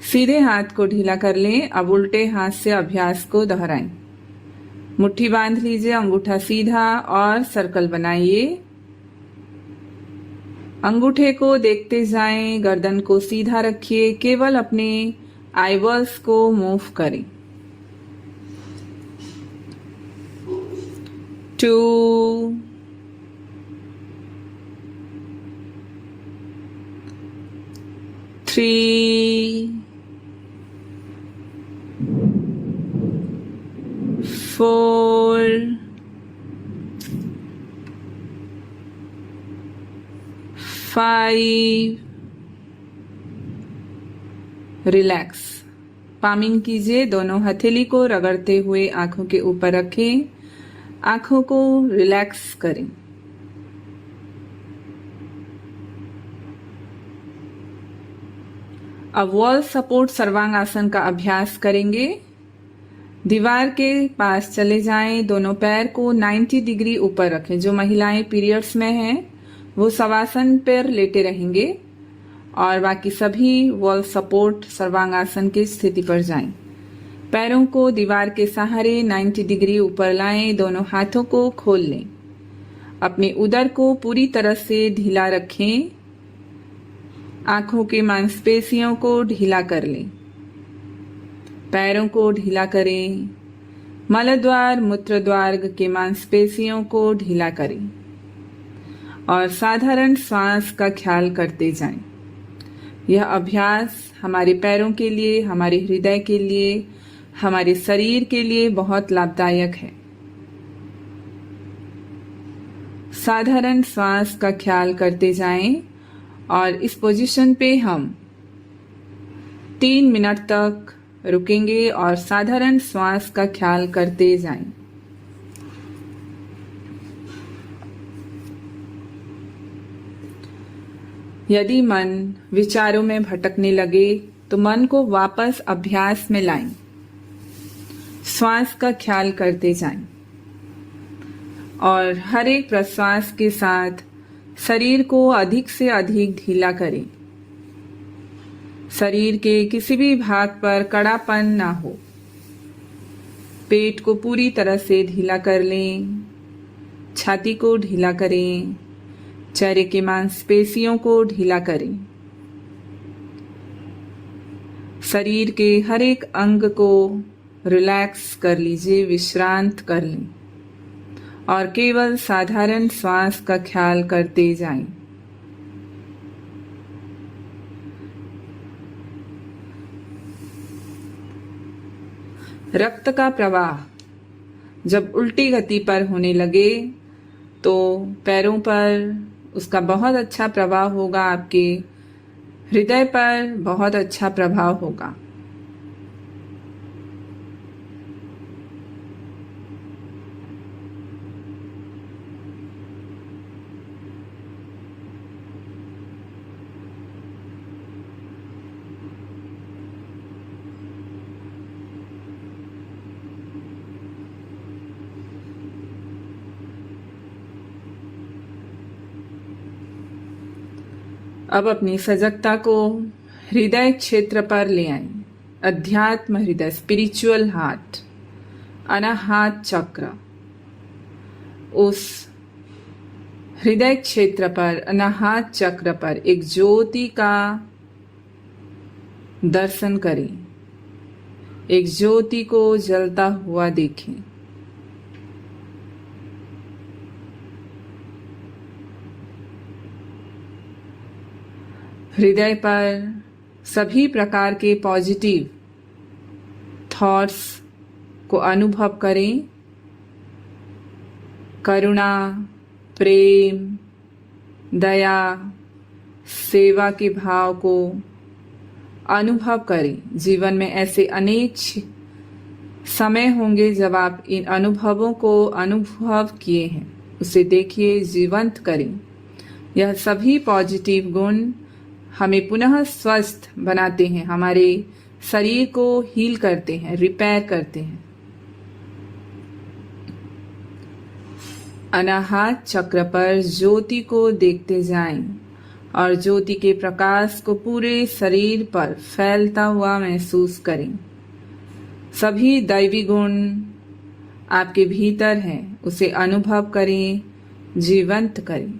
सीधे हाथ को ढीला कर लें। अब उल्टे हाथ से अभ्यास को दोहराएं। मुट्ठी बांध लीजिए, अंगूठा सीधा और सर्कल बनाइए। अंगूठे को देखते जाएं, गर्दन को सीधा रखिए, केवल अपने आईबॉल्स को मूव करें। 2, 3, 4, 5, रिलैक्स। पामिंग कीजिए, दोनों हथेली को रगड़ते हुए आंखों के ऊपर रखें, आंखों को रिलैक्स करें। अब वॉल सपोर्ट सर्वांगासन का अभ्यास करेंगे। दीवार के पास चले जाएं, दोनों पैर को 90 डिग्री ऊपर रखें। जो महिलाएं पीरियड्स में हैं वो शवासन पर लेटे रहेंगे और बाकी सभी वॉल सपोर्ट सर्वांगासन की स्थिति पर जाएं। पैरों को दीवार के सहारे 90 डिग्री ऊपर लाएं, दोनों हाथों को खोल लें। अपने उदर को पूरी तरह से ढीला रखें, आंखों की मांसपेशियों को ढीला कर लें, पैरों को ढीला करें, मलद्वार मूत्रद्वार के मांसपेशियों को ढीला करें और साधारण श्वास का ख्याल करते जाएं। यह अभ्यास हमारे पैरों के लिए, हमारे हृदय के लिए, हमारे शरीर के लिए बहुत लाभदायक है। साधारण श्वास का ख्याल करते जाएं और इस पोजीशन पे हम 3 मिनट तक रुकेंगे और साधारण श्वास का ख्याल करते जाएं। यदि मन विचारों में भटकने लगे तो मन को वापस अभ्यास में लाएं। श्वास का ख्याल करते जाएं और हर एक प्रश्वास के साथ शरीर को अधिक से अधिक ढीला करें। शरीर के किसी भी भाग पर कड़ापन ना हो। पेट को पूरी तरह से ढीला कर लें, छाती को ढीला करें, चेहरे की मांसपेशियों को ढीला करें। शरीर के हर एक अंग को रिलैक्स कर लीजिए, विश्रांत कर लें और केवल साधारण श्वास का ख्याल करते जाएं। रक्त का प्रवाह जब उल्टी गति पर होने लगे तो पैरों पर उसका बहुत अच्छा प्रभाव होगा, आपके हृदय पर बहुत अच्छा प्रभाव होगा। अब अपनी सजगता को हृदय क्षेत्र पर ले आएं। अध्यात्म हृदय, स्पिरिचुअल हार्ट, अनाहत चक्र, उस हृदय क्षेत्र पर, अनाहत चक्र पर एक ज्योति का दर्शन करें। एक ज्योति को जलता हुआ देखें। हृदय पर सभी प्रकार के पॉजिटिव थॉट्स को अनुभव करें। करुणा, प्रेम, दया, सेवा के भाव को अनुभव करें। जीवन में ऐसे अनेक समय होंगे जब आप इन अनुभवों को अनुभव किए हैं, उसे देखिए, जीवंत करें। यह सभी पॉजिटिव गुण हमें पुनः स्वस्थ बनाते हैं, हमारे शरीर को हील करते हैं, रिपेयर करते हैं। अनाहत चक्र पर ज्योति को देखते जाएं और ज्योति के प्रकाश को पूरे शरीर पर फैलता हुआ महसूस करें। सभी दैवी गुण आपके भीतर हैं, उसे अनुभव करें, जीवंत करें।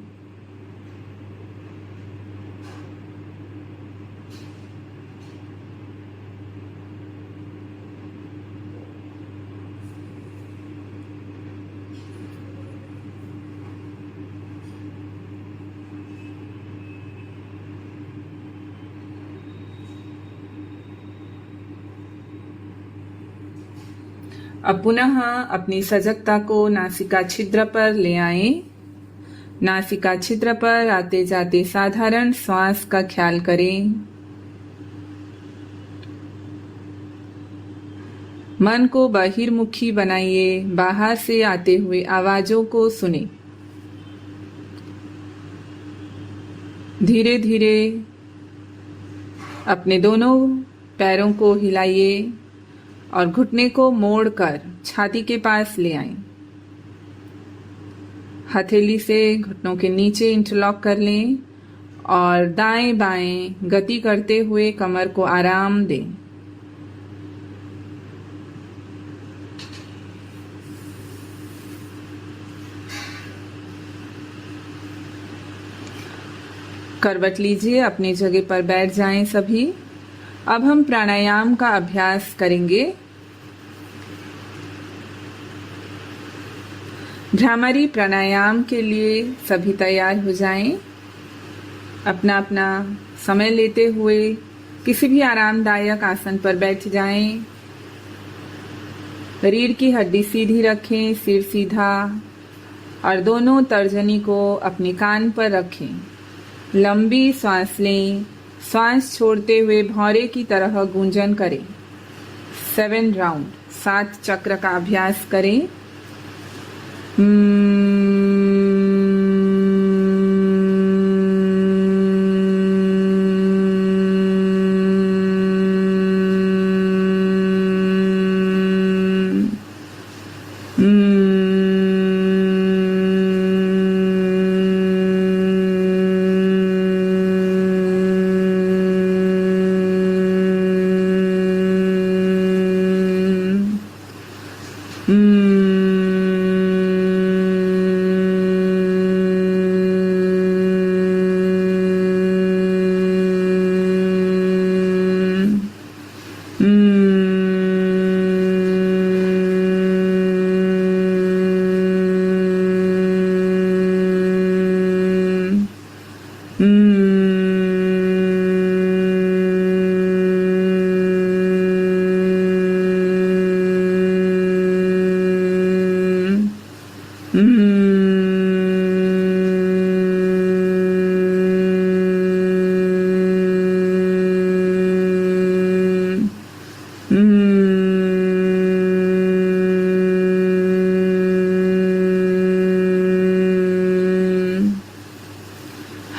अब पुनः अपनी सजगता को नासिका छिद्र पर ले आएं। नासिका छिद्र पर आते जाते साधारण श्वास का ख्याल करें। मन को बहिर्मुखी बनाइए, बाहर से आते हुए आवाजों को सुने। धीरे धीरे अपने दोनों पैरों को हिलाइए और घुटने को मोड़कर छाती के पास ले आएं। हथेली से घुटनों के नीचे इंटरलॉक कर लें और दाएं बाएं गति करते हुए कमर को आराम दें। करवट लीजिए, अपनी जगह पर बैठ जाएं सभी। अब हम प्राणायाम का अभ्यास करेंगे। भ्रामरी प्राणायाम के लिए सभी तैयार हो जाएं। अपना अपना समय लेते हुए किसी भी आरामदायक आसन पर बैठ जाएं। रीढ़ की हड्डी सीधी रखें, सिर सीधा और दोनों तर्जनी को अपने कान पर रखें। लंबी सांस लें। सांस छोड़ते हुए भौरे की तरह गूंजन करें। 7 राउंड, 7 चक्र का अभ्यास करें।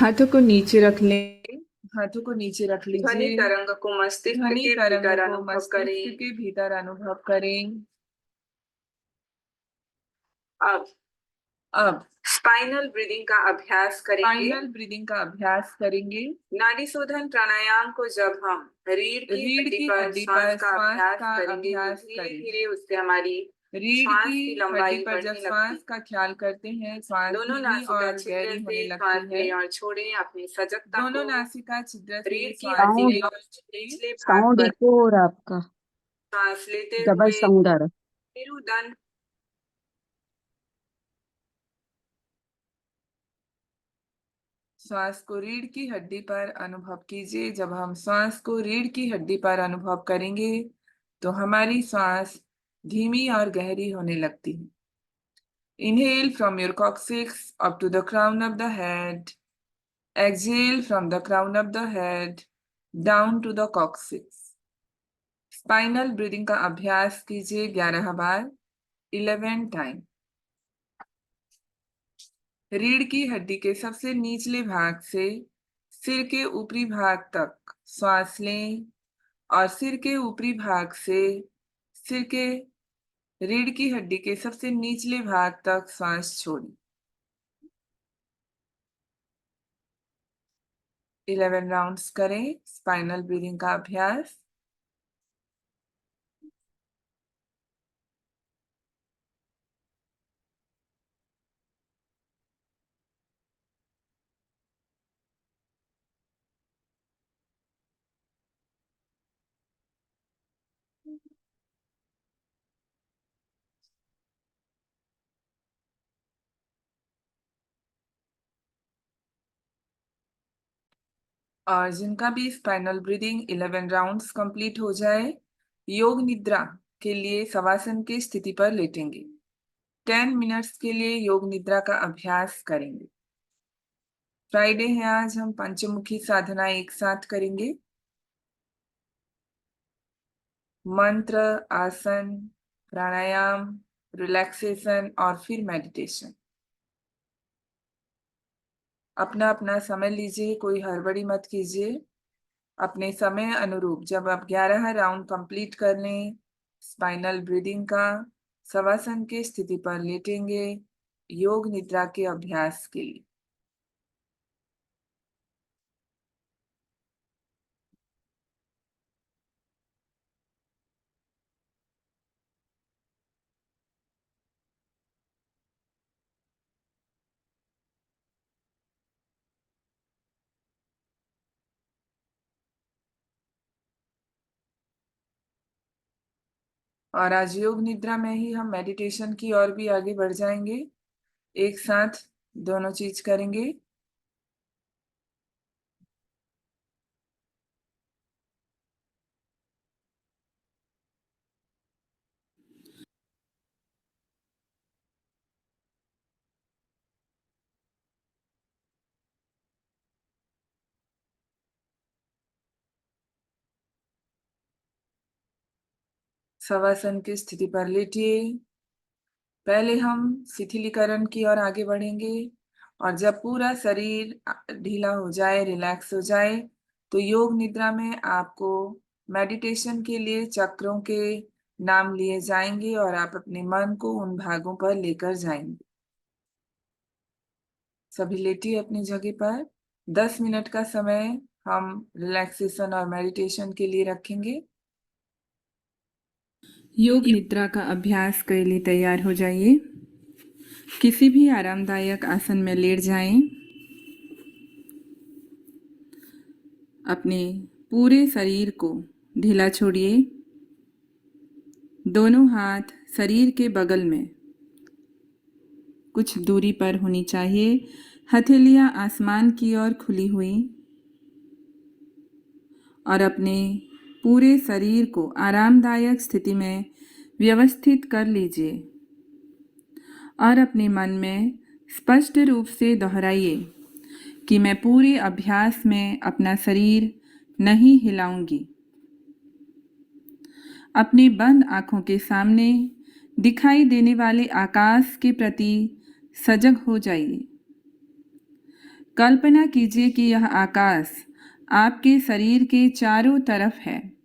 हाथों को नीचे रख लें, हाथों को नीचे रख ध्वनि लीजिए। तरंग को मस्तिष्क ध्वनि के तरंग भीतर को अनुभव मस्तिष्क करें। के भीतर अनुभव करें। अब स्पाइनल ब्रीदिंग का अभ्यास करेंगे। फाइनल ब्रीदिंग का अभ्यास करेंगे। नाड़ी शोधन प्राणायाम को जब हम रीढ़ की हड्डी पर श्वास का अभ्यास करेंगे, धीरे धीरे उससे हमारी रीढ़ श्वास की की हड्डी लंबाई पर जब बढ़ने श्वास लगती का ख्याल करते हैं, श्वास दोनों धीमी नासिका और छिद्र गहरी से होने श्वास लगती है। लें और छोड़ें। अपनी सजगता दोनों को नासिका छिद्र से रीढ़ की श्वास हड्डी लें के और निचले भाग साउंड पर इको हो रहा आपका, सांस लेते डबल हुए साउंड आ रहा। मेरुदंड श्वास को रीढ़ की हड्डी पर अनुभव कीजिए। जब हम श्वास को रीढ़ की हड्डी पर अनुभव करेंगे तो हमारी श्वास धीमी और गहरी होने लगती है। Inhale from your coccyx up to the crown of the head. Exhale from the crown of the head down to the coccyx. Spinal breathing का अभ्यास कीजिए 11 बार, 11 टाइम। रीढ़ की हड्डी के सबसे निचले भाग से सिर के ऊपरी भाग तक श्वास लें और सिर के ऊपरी भाग से सिर के रीढ़ की हड्डी के सबसे निचले भाग तक श्वास छोड़ें। 11 राउंड्स करें स्पाइनल ब्रीदिंग का अभ्यास। और जिनका भी स्पाइनल ब्रीदिंग 11 राउंड्स कंप्लीट हो जाए, योग निद्रा के लिए शवासन की स्थिति पर लेटेंगे। 10 मिनट्स के लिए योग निद्रा का अभ्यास करेंगे। फ्राइडे है आज, हम पंचमुखी साधना एक साथ करेंगे। मंत्र, आसन, प्राणायाम, रिलैक्सेशन और फिर मेडिटेशन। अपना अपना समय लीजिए, कोई हड़बड़ी मत कीजिए। अपने समय अनुरूप जब आप 11 राउंड कंप्लीट कर लें, स्पाइनल ब्रीदिंग का शवासन की स्थिति पर लेटेंगे योग निद्रा के अभ्यास के लिए। और आज योग निद्रा में ही हम मेडिटेशन की ओर भी आगे बढ़ जाएंगे। एक साथ दोनों चीज करेंगे। शवासन की स्थिति पर लेटिए। पहले हम शिथिलीकरण की ओर आगे बढ़ेंगे और जब पूरा शरीर ढीला हो जाए, रिलैक्स हो जाए, तो योग निद्रा में आपको मेडिटेशन के लिए चक्रों के नाम लिए जाएंगे और आप अपने मन को उन भागों पर लेकर जाएंगे। सभी लेटिए अपनी जगह पर। 10 मिनट का समय हम रिलैक्सेशन और मेडिटेशन के लिए रखेंगे। योग निद्रा का अभ्यास के लिए तैयार हो जाइए। किसी भी आरामदायक आसन में लेट जाएं। अपने पूरे शरीर को ढीला छोड़िए। दोनों हाथ शरीर के बगल में कुछ दूरी पर होनी चाहिए। हथेलियां आसमान की ओर खुली हुई और अपने पूरे शरीर को आरामदायक स्थिति में व्यवस्थित कर लीजिए और अपने मन में स्पष्ट रूप से दोहराइए कि मैं पूरे अभ्यास में अपना शरीर नहीं हिलाऊंगी। अपनी बंद आंखों के सामने दिखाई देने वाले आकाश के प्रति सजग हो जाइए। कल्पना कीजिए कि यह आकाश आपके शरीर के चारों तरफ है।